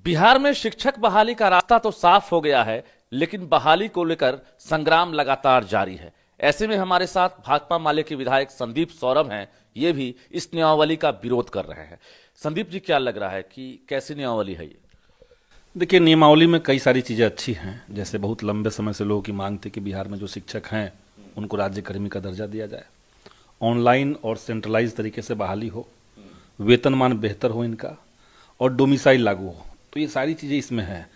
बिहार में शिक्षक बहाली का रास्ता तो साफ हो गया है, लेकिन बहाली को लेकर संग्राम लगातार जारी है। ऐसे में हमारे साथ भाकपा माले के विधायक संदीप सौरभ हैं। ये भी इस नियमावली का विरोध कर रहे हैं। संदीप जी, क्या लग रहा है कि कैसी नियमावली है ये? देखिए, नियमावली में कई सारी चीज़ें अच्छी हैं। जैसे बहुत लंबे समय से लोगों की मांग थी कि बिहार में जो शिक्षक हैं उनको राज्यकर्मी का दर्जा दिया जाए, ऑनलाइन और सेंट्रलाइज तरीके से बहाली हो, वेतनमान बेहतर हो इनका, और डोमिसाइल लागू हो। तो ये सारी चीज़ें इसमें हैं।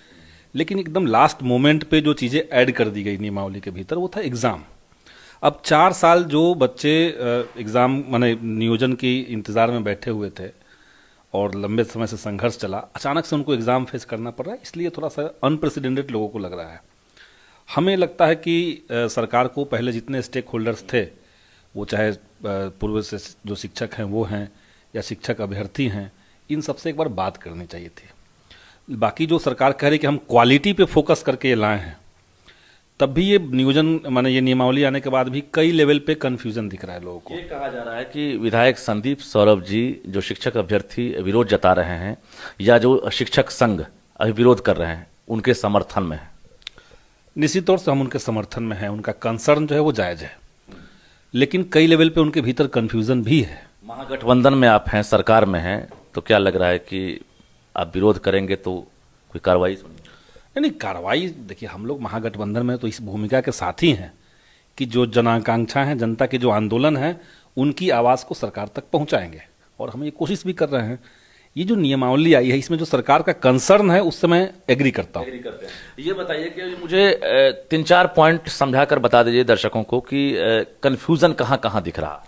लेकिन एकदम लास्ट मोमेंट पे जो चीज़ें ऐड कर दी गई नियमावली के भीतर, वो था एग्ज़ाम। अब 4 साल जो बच्चे एग्ज़ाम माने नियोजन की इंतज़ार में बैठे हुए थे और लंबे समय से संघर्ष चला, अचानक से उनको एग्ज़ाम फेस करना पड़ रहा है। इसलिए थोड़ा सा अनप्रेसिडेंटेड लोगों को लग रहा है। हमें लगता है कि सरकार को पहले जितने स्टेक होल्डर्स थे, वो चाहे पूर्व से जो शिक्षक हैं वो हैं या शिक्षक अभ्यर्थी हैं, इन सबसे एक बार बात करनी चाहिए थी। बाकी जो सरकार कह रही कि हम क्वालिटी पे फोकस करके ये लाए हैं, तब भी ये नियोजन माने ये नियमावली आने के बाद भी कई लेवल पे कंफ्यूजन दिख रहा है लोगों को। ये कहा जा रहा है कि विधायक संदीप सौरभ जी जो शिक्षक अभ्यर्थी विरोध जता रहे हैं या जो शिक्षक संघ अभी विरोध कर रहे हैं, उनके समर्थन में है। निश्चित तौर से हम उनके समर्थन में हैं। उनका कंसर्न जो है वो जायज है, लेकिन कई लेवल पे उनके भीतर कंफ्यूजन भी है। महागठबंधन में आप हैं, सरकार में हैं, तो क्या लग रहा है कि आप विरोध करेंगे तो कोई कार्रवाई? नहीं, कार्रवाई देखिए, हम लोग महागठबंधन में तो इस भूमिका के साथी हैं कि जो जन आकांक्षा है, जनता के जो आंदोलन है, उनकी आवाज़ को सरकार तक पहुंचाएंगे। और हम ये कोशिश भी कर रहे हैं। ये जो नियमावली आई है, इसमें जो सरकार का कंसर्न है, उससे मैं एग्री करता हूँ। ये बताइए कि मुझे 3-4 पॉइंट समझा कर बता दीजिए दर्शकों को कि कंफ्यूजन कहाँ कहाँ दिख रहा।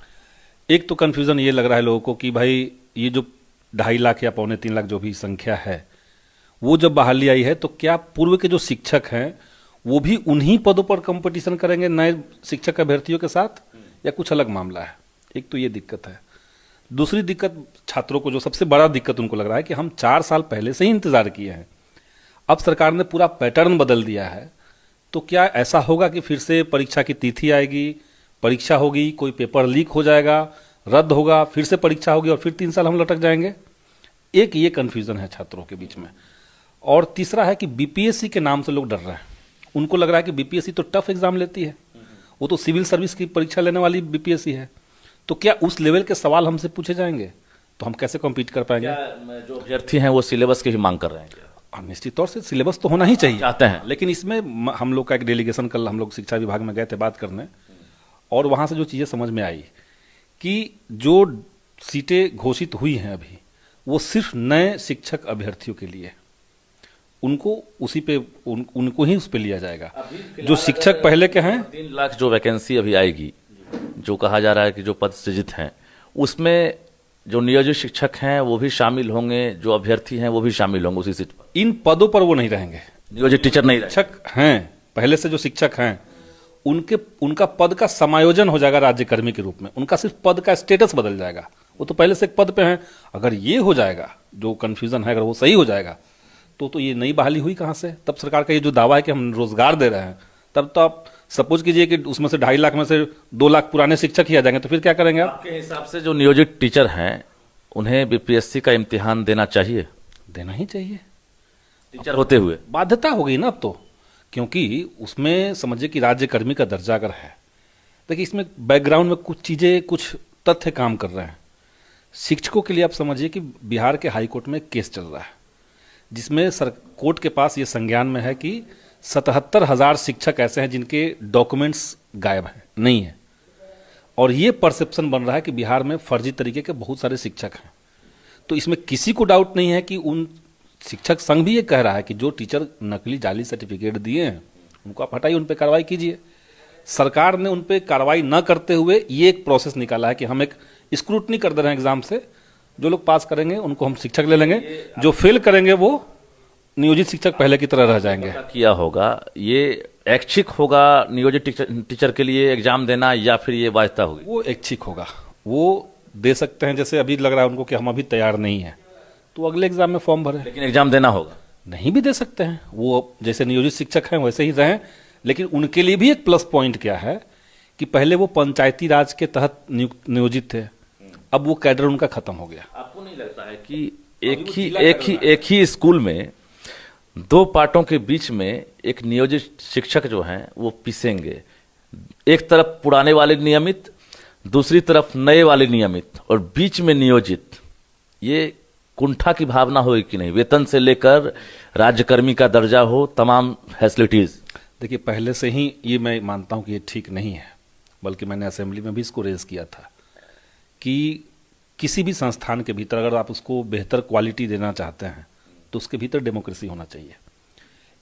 एक तो कंफ्यूजन ये लग रहा है लोगों को कि भाई ये जो 2.5 लाख या 2.25 लाख जो भी संख्या है, वो जब बहाली आई है तो क्या पूर्व के जो शिक्षक हैं वो भी उन्हीं पदों पर कंपटीशन करेंगे नए शिक्षक अभ्यर्थियों के साथ, या कुछ अलग मामला है? एक तो ये दिक्कत है। दूसरी दिक्कत छात्रों को, जो सबसे बड़ा दिक्कत उनको लग रहा है कि हम 4 साल पहले से ही इंतजार किए हैं, अब सरकार ने पूरा पैटर्न बदल दिया है, तो क्या ऐसा होगा कि फिर से परीक्षा की तिथि आएगी, परीक्षा होगी, कोई पेपर लीक हो जाएगा, रद्द होगा, फिर से परीक्षा होगी और फिर 3 साल हम लटक जाएंगे? एक ये कंफ्यूजन है छात्रों के बीच में। और तीसरा है कि बीपीएससी के नाम से लोग डर रहे हैं। उनको लग रहा है कि बीपीएससी तो टफ एग्जाम लेती है, वो तो सिविल सर्विस की परीक्षा लेने वाली बीपीएससी है, तो क्या उस लेवल के सवाल हमसे पूछे जाएंगे तो हम कैसे कम्पीट कर पाएंगे? जो अभ्यर्थी हैं वो सिलेबस की भी मांग कर रहे हैं। निश्चित तौर से सिलेबस तो होना ही चाहिए चाहते हैं, लेकिन इसमें हम लोग का एक डेलीगेशन, कल हम लोग शिक्षा विभाग में गए थे बात करने, और वहां से जो चीजें समझ में आई कि जो सीटें घोषित हुई हैं अभी, वो सिर्फ नए शिक्षक अभ्यर्थियों के लिए, उनको उसी पे उनको ही उस पे लिया जाएगा। जो शिक्षक पहले के हैं, 3 लाख जो वैकेंसी अभी आएगी, जो कहा जा रहा है कि जो पद सृजित हैं, उसमें जो नियोजित शिक्षक हैं वो भी शामिल होंगे, जो अभ्यर्थी हैं वो भी शामिल होंगे उसी सीट पर। इन पदों पर वो नहीं रहेंगे, नियोजित टीचर नहीं रहेंगे। शिक्षक हैं पहले से जो शिक्षक हैं, उनका पद का समायोजन हो जाएगा राज्यकर्मी के रूप में। उनका सिर्फ पद का स्टेटस बदल जाएगा। वो तो पहले से एक पद पे हैं। अगर ये हो जाएगा, जो कंफ्यूजन है, अगर वो सही हो जाएगा, तो ये नई बहाली हुई कहां से? तब सरकार का ये जो दावा है कि हम रोजगार दे रहे हैं, तब तो आप सपोज कीजिए कि उसमें से 2.5 लाख में से 2 लाख पुराने शिक्षक ही आ जाएंगे, तो फिर क्या करेंगे आप? आपके हिसाब से जो नियोजित टीचर हैं उन्हें बीपीएससी का इम्तिहान देना चाहिए? देना ही चाहिए, टीचर होते हुए बाध्यता हो गई ना अब तो, क्योंकि उसमें समझिए कि राज्यकर्मी का दर्जा अगर है, देखिए इसमें बैकग्राउंड में कुछ चीजें, कुछ तथ्य काम कर रहे हैं। शिक्षकों के लिए आप समझिए कि बिहार के हाईकोर्ट में केस चल रहा है, जिसमें कोर्ट के पास ये संज्ञान में है कि 77,000 शिक्षक ऐसे हैं जिनके डॉक्यूमेंट्स गायब हैं, नहीं है। और ये परसेप्शन बन रहा है कि बिहार में फर्जी तरीके के बहुत सारे शिक्षक हैं। तो इसमें किसी को डाउट नहीं है कि उन शिक्षक संघ भी ये कह रहा है कि जो टीचर नकली जाली सर्टिफिकेट दिए हैं उनको आप हटाइए, उन पर कार्रवाई कीजिए। सरकार ने उन पर कार्रवाई न करते हुए ये एक प्रोसेस निकाला है कि हम एक स्क्रूटनी कर दे रहे हैं एग्जाम से, जो लोग पास करेंगे उनको हम शिक्षक ले लेंगे, जो फेल करेंगे वो नियोजित शिक्षक पहले की तरह रह जाएंगे। किया होगा ये ऐच्छिक होगा नियोजित टीचर के लिए एग्जाम देना, या फिर ये बाध्यता होगी? वो ऐच्छिक होगा, वो दे सकते हैं। जैसे अभी लग रहा है उनको कि हम अभी तैयार नहीं है, तो अगले एग्जाम में फॉर्म भरे, लेकिन एग्जाम देना होगा। नहीं भी दे सकते हैं, वो जैसे नियोजित शिक्षक हैं वैसे ही रहें। लेकिन उनके लिए भी एक प्लस पॉइंट क्या है कि पहले वो पंचायती राज के तहत नियोजित थे, अब वो कैडर उनका खत्म हो गया। आपको नहीं लगता है कि एक ही स्कूल में दो पार्टों के बीच में एक नियोजित शिक्षक जो हैं वो पिसेंगे, एक तरफ पुराने वाले नियमित, दूसरी तरफ नए वाले नियमित, और बीच में नियोजित। ये कुंठा की भावना होगी कि नहीं? वेतन से लेकर राज्यकर्मी का दर्जा हो, तमाम फैसिलिटीज। देखिए, पहले से ही ये मैं मानता हूं कि ये ठीक नहीं है, बल्कि मैंने असेंबली में भी इसको रेज किया था कि किसी भी संस्थान के भीतर अगर आप उसको बेहतर क्वालिटी देना चाहते हैं तो उसके भीतर डेमोक्रेसी होना चाहिए।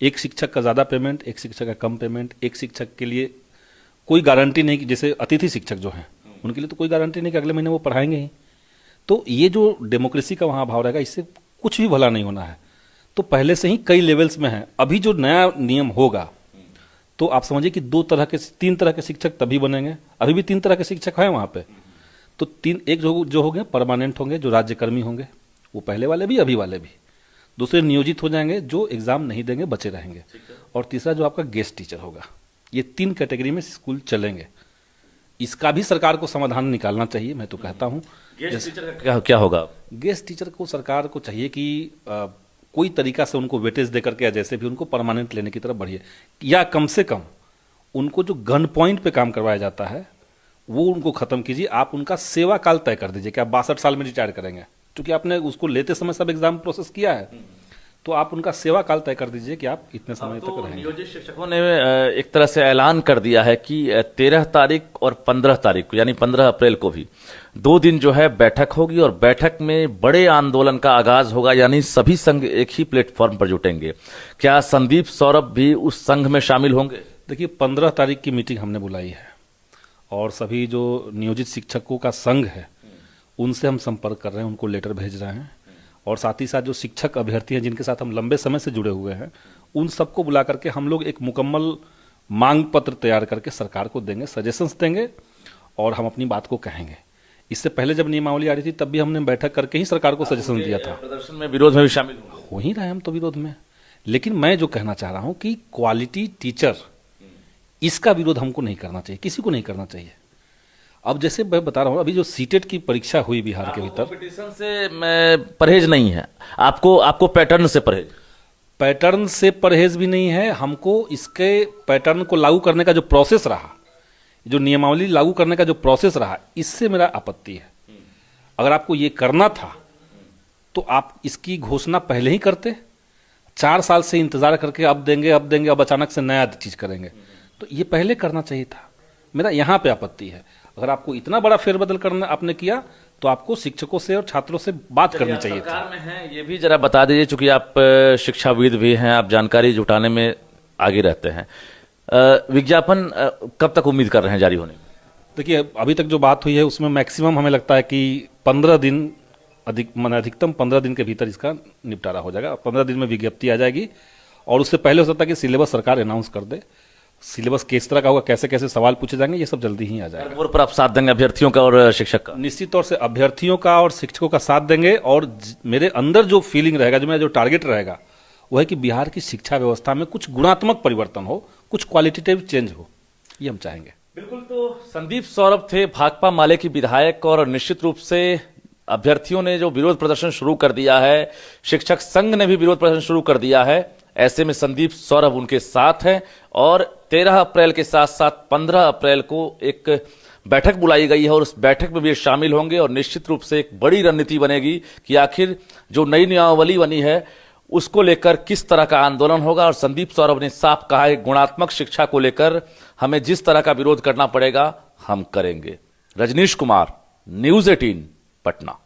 एक शिक्षक का ज़्यादा पेमेंट, एक शिक्षक का कम पेमेंट, एक शिक्षक के लिए कोई गारंटी नहीं कि जैसे अतिथि शिक्षक जो हैं उनके लिए तो कोई गारंटी नहीं कि अगले महीने वो पढ़ाएंगे ही। तो ये जो डेमोक्रेसी का वहाँ भाव रहेगा, इससे कुछ भी भला नहीं होना है। तो पहले से ही कई लेवल्स में है। अभी जो नया नियम होगा तो आप समझिए कि तीन तरह के शिक्षक तभी बनेंगे। अभी भी तीन तरह के शिक्षक हैं वहाँ पे। तो एक जो होंगे परमानेंट होंगे, जो राज्यकर्मी होंगे, वो पहले वाले भी अभी वाले भी। दूसरे नियोजित हो जाएंगे जो एग्जाम नहीं देंगे, बचे रहेंगे। और तीसरा जो आपका गेस्ट टीचर होगा। ये तीन कैटेगरी में स्कूल चलेंगे। इसका भी सरकार को समाधान निकालना चाहिए। मैं तो कहता हूँ गेस्ट टीचर का क्या होगा? गेस्ट टीचर को सरकार को चाहिए कि कोई तरीका से उनको वेटेज देकर के या जैसे भी उनको परमानेंट लेने की तरफ बढ़िए, या कम से कम उनको जो गन पॉइंट पे काम करवाया जाता है वो उनको खत्म कीजिए। आप उनका सेवा काल तय कर दीजिए कि आप 62 साल में रिटायर करेंगे, क्योंकि आपने उसको लेते समय सब एग्जाम प्रोसेस किया है। तो आप उनका सेवा काल तय कर दीजिए कि आप इतने समय तक रहेंगे। नियोजित शिक्षकों ने एक तरह से ऐलान कर दिया है कि 13 तारीख और 15 तारीख को, यानी 15 अप्रैल को भी 2 दिन जो है बैठक होगी, और बैठक में बड़े आंदोलन का आगाज होगा, यानी सभी संघ एक ही प्लेटफॉर्म पर जुटेंगे। क्या संदीप सौरभ भी उस संघ में शामिल होंगे? देखिए, 15 तारीख की मीटिंग हमने बुलाई है और सभी जो नियोजित शिक्षकों का संघ है उनसे हम संपर्क कर रहे हैं, उनको लेटर भेज रहे हैं। और साथ ही साथ जो शिक्षक अभ्यर्थी हैं जिनके साथ हम लंबे समय से जुड़े हुए हैं, उन सबको बुला करके हम लोग एक मुकम्मल मांग पत्र तैयार करके सरकार को देंगे, सजेशंस देंगे और हम अपनी बात को कहेंगे। इससे पहले जब नियमावली आ रही थी तब भी हमने बैठक करके ही सरकार को सजेशन दिया था। प्रदर्शन में, विरोध में भी शामिल हो ही रहे हम तो विरोध में। लेकिन मैं जो कहना चाह रहा हूं कि क्वालिटी टीचर, इसका विरोध हमको नहीं करना चाहिए, किसी को नहीं करना चाहिए। अब जैसे मैं बता रहा हूं, अभी जो सीटेट की परीक्षा हुई बिहार के भीतर, कंपटीशन से मैं परहेज नहीं है, आपको पैटर्न से परहेज। पैटर्न से परहेज भी नहीं है हमको। इसके पैटर्न को लागू करने का जो प्रोसेस रहा, जो नियमावली लागू करने का जो प्रोसेस रहा, इससे मेरा आपत्ति है। अगर आपको ये करना था तो आप इसकी घोषणा पहले ही करते। 4 साल से इंतजार करके अब देंगे अब अचानक से नया चीज करेंगे, तो ये पहले करना चाहिए था। मेरा यहाँ पे आपत्ति है। अगर आपको इतना बड़ा फेरबदल करना आपने किया तो आपको शिक्षकों से और छात्रों से बात करनी चाहिए थी। सरकार में हैं, ये भी जरा बता दीजिए, चूंकि आप शिक्षाविद भी हैं, आप जानकारी जुटाने में आगे रहते हैं। विज्ञापन कब तक उम्मीद कर रहे हैं जारी होने में? देखिए, अभी तक जो बात हुई है उसमें मैक्सिमम हमें लगता है कि 15 दिन, अधिकतम 15 दिन के भीतर इसका निपटारा हो जाएगा। 15 दिन में विज्ञप्ति आ जाएगी और उससे पहले हो सकता है कि सिलेबस सरकार अनाउंस कर दे। सिलेबस किस तरह का होगा, कैसे कैसे सवाल पूछे जाएंगे, ये सब जल्दी ही आ जाएगा। और पर आप साथ देंगे अभ्यर्थियों का और शिक्षक का? निश्चित तौर से अभ्यर्थियों का और शिक्षकों का साथ देंगे। और मेरे अंदर जो फीलिंग रहेगा, जो मेरा जो टारगेट रहेगा, वो है कि बिहार की शिक्षा व्यवस्था में कुछ गुणात्मक परिवर्तन हो, कुछ क्वालिटेटिव चेंज हो, ये हम चाहेंगे। बिल्कुल। तो संदीप सौरभ थे भाकपा माले की विधायक, और निश्चित रूप से अभ्यर्थियों ने जो विरोध प्रदर्शन शुरू कर दिया है, शिक्षक संघ ने भी विरोध प्रदर्शन शुरू कर दिया है, ऐसे में संदीप सौरभ उनके साथ हैं। और 13 अप्रैल के साथ साथ 15 अप्रैल को एक बैठक बुलाई गई है और उस बैठक में भी शामिल होंगे, और निश्चित रूप से एक बड़ी रणनीति बनेगी कि आखिर जो नई नियमावली बनी है उसको लेकर किस तरह का आंदोलन होगा। और संदीप सौरभ ने साफ कहा है, गुणात्मक शिक्षा को लेकर हमें जिस तरह का विरोध करना पड़ेगा हम करेंगे। रजनीश कुमार, न्यूज़ 18, पटना।